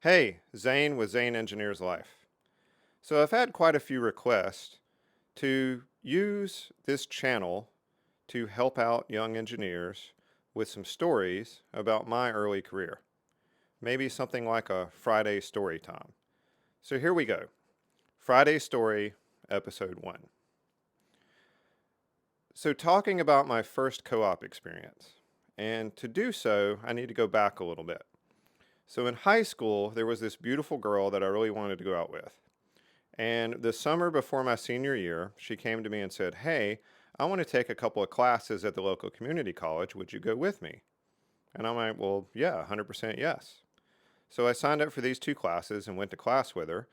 Hey, Zane with Zane Engineers Life. So I've had quite a few requests to use this channel to help out young engineers with some stories about my early career. Maybe something like a Friday story time. So here we go. Friday Story, Episode 1. So talking about my first co-op experience. And to do so, I need to go back a little bit. So in high school, there was this beautiful girl that I really wanted to go out with. And the summer before my senior year, she came to me and said, "Hey, I want to take a couple of classes at the local community college. Would you go with me?" And I'm like, "Well, yeah, 100% yes." So I signed up for these two classes and went to class with her,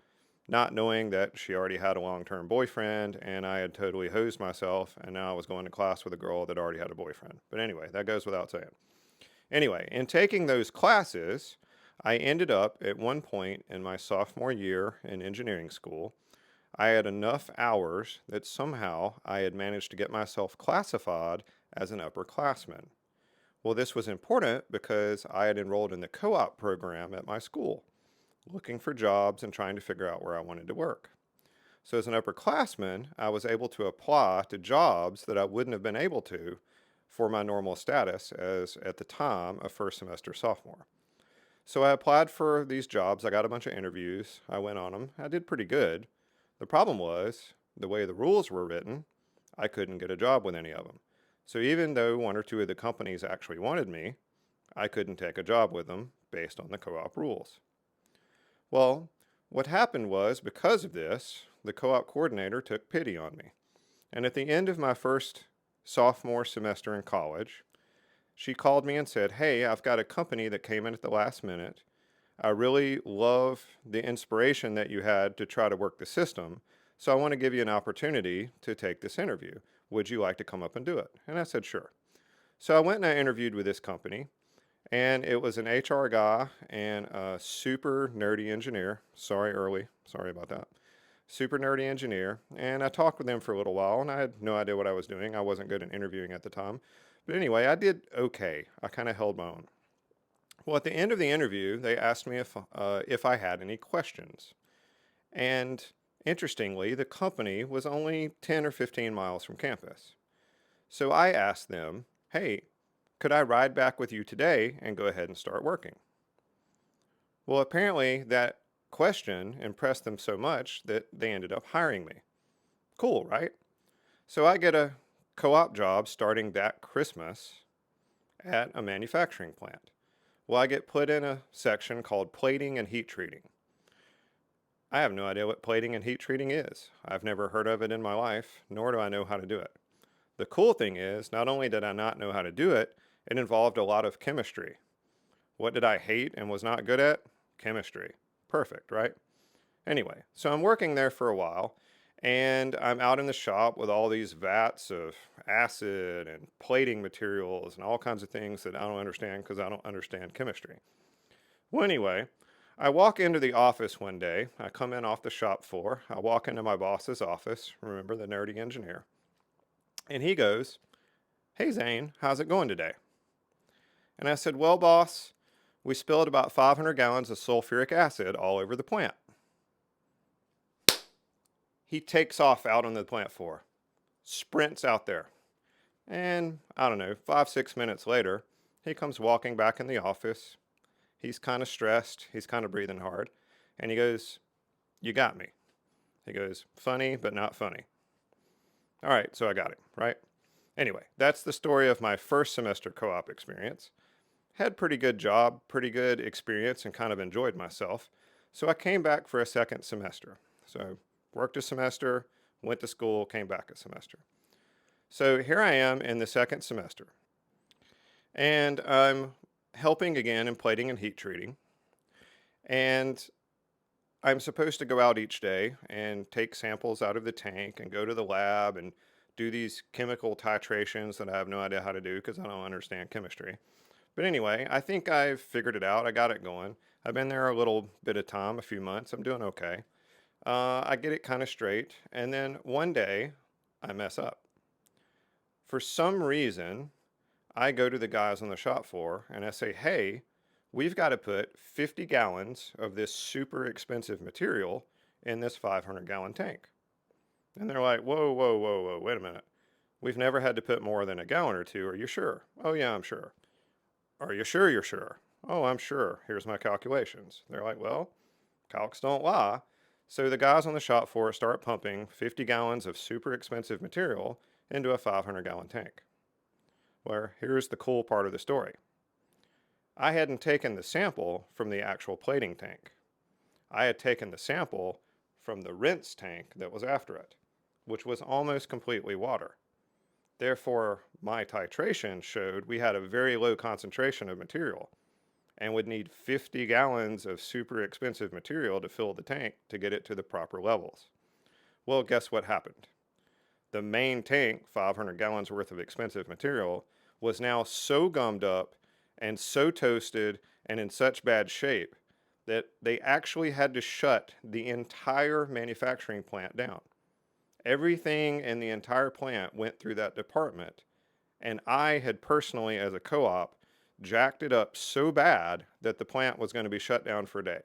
not knowing that she already had a long term boyfriend and I had totally hosed myself. And now I was going to class with a girl that already had a boyfriend. But anyway, that goes without saying. Anyway, in taking those classes, I ended up at one point in my sophomore year in engineering school I had enough hours that somehow I had managed to get myself classified as an upperclassman. Well, this was important because I had enrolled in the co op program at my school, looking for jobs and trying to figure out where I wanted to work. So, as an upperclassman, I was able to apply to jobs that I wouldn't have been able to for my normal status as, at the time, a first semester sophomore. So, I applied for these jobs. I got a bunch of interviews. I went on them. I did pretty good. The problem was, the way the rules were written, I couldn't get a job with any of them. So even though one or two of the companies actually wanted me, I couldn't take a job with them based on the co-op rules. Well, what happened was, because of this, the co-op coordinator took pity on me. And at the end of my first sophomore semester in college, she called me and said, "Hey, I've got a company that came in at the last minute. I really love the inspiration that you had to try to work the system. So I want to give you an opportunity to take this interview. Would you like to come up and do it?" And I said, "Sure." So I went and I interviewed with this company, and it was an HR guy and a super nerdy engineer. Sorry, early. Sorry about that. Super nerdy engineer. And I talked with them for a little while, and I had no idea what I was doing. I wasn't good at interviewing at the time. But anyway, I did okay. I kind of held my own. Well, at the end of the interview, they asked me if I had any questions. And interestingly, the company was only 10 or 15 miles from campus. So I asked them, "Hey, could I ride back with you today and go ahead and start working?" Well, apparently that question impressed them so much that they ended up hiring me. Cool, right? So I get a co op job starting that Christmas at a manufacturing plant. Well, I get put in a section called plating and heat treating. I have no idea what plating and heat treating is. I've never heard of it in my life, nor do I know how to do it. The cool thing is, not only did I not know how to do it, it involved a lot of chemistry. What did I hate and was not good at? Chemistry. Perfect, right? Anyway, so I'm working there for a while, and I'm out in the shop with all these vats of acid and plating materials and all kinds of things that I don't understand because I don't understand chemistry. Well, anyway, I walk into the office one day. I come in off the shop floor. I walk into my boss's office, remember the nerdy engineer, and he goes, "Hey, Zane, how's it going today?" And I said, "Well, boss, we spilled about 500 gallons of sulfuric acid all over the plant." He takes off out on the plant floor, sprints out there. And I don't know, 5, 6 minutes later, he comes walking back in the office. He's kind of stressed. He's kind of breathing hard. And he goes, "You got me." He goes, "Funny, but not funny." All right, so I got it, right? Anyway, that's the story of my first semester co op experience. Had pretty good job, pretty good experience, and kind of enjoyed myself. So I came back for a second semester. So worked a semester, went to school, came back a semester. So here I am in the second semester, and I'm helping again in plating and heat treating. And I'm supposed to go out each day and take samples out of the tank and go to the lab and do these chemical titrations that I have no idea how to do because I don't understand chemistry. But anyway, I think I've figured it out. I got it going. I've been there a little bit of time, a few months. I'm doing okay. I get it kind of straight. And then one day, I mess up. For some reason, I go to the guys on the shop floor and I say, "Hey, we've got to put 50 gallons of this super expensive material in this 500-gallon tank. And they're like, whoa, whoa, whoa, whoa, wait a minute. We've never had to put more than a gallon or two. Are you sure? Oh, yeah, I'm sure. Are you sure you're sure? Oh, I'm sure. Here's my calculations. They're like, well, calcs don't lie. So the guys on the shop floor start pumping 50 gallons of super expensive material into a 500-gallon tank. Well, here's the cool part of the story. I hadn't taken the sample from the actual plating tank. I had taken the sample from the rinse tank that was after it, which was almost completely water. Therefore, my titration showed we had a very low concentration of material and would need 50 gallons of super expensive material to fill the tank to get it to the proper levels. Well, guess what happened? The main tank, 500 gallons worth of expensive material, was now so gummed up and so toasted and in such bad shape that they actually had to shut the entire manufacturing plant down. Everything in the entire plant went through that department, and I had personally, as a co-op, jacked it up so bad that the plant was going to be shut down for a day.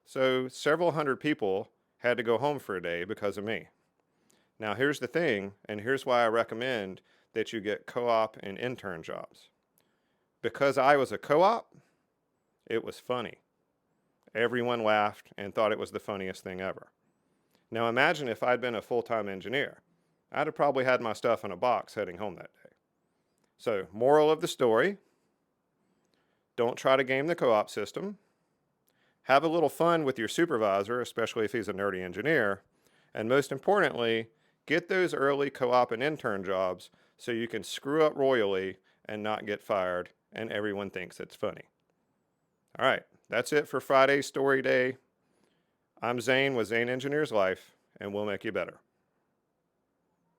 So several hundred people had to go home for a day because of me. Now here's the thing, and here's why I recommend that you get co-op and intern jobs. Because I was a co-op, it was funny. Everyone laughed and thought it was the funniest thing ever. Now imagine if I'd been a full-time engineer. I'd have probably had my stuff in a box heading home that day. So, moral of the story, don't try to game the co-op system. Have a little fun with your supervisor, especially if he's a nerdy engineer. And most importantly, get those early co-op and intern jobs so you can screw up royally and not get fired and everyone thinks it's funny. All right, that's it for Friday's Story Day. I'm Zane with Zane Engineers Life, and we'll make you better.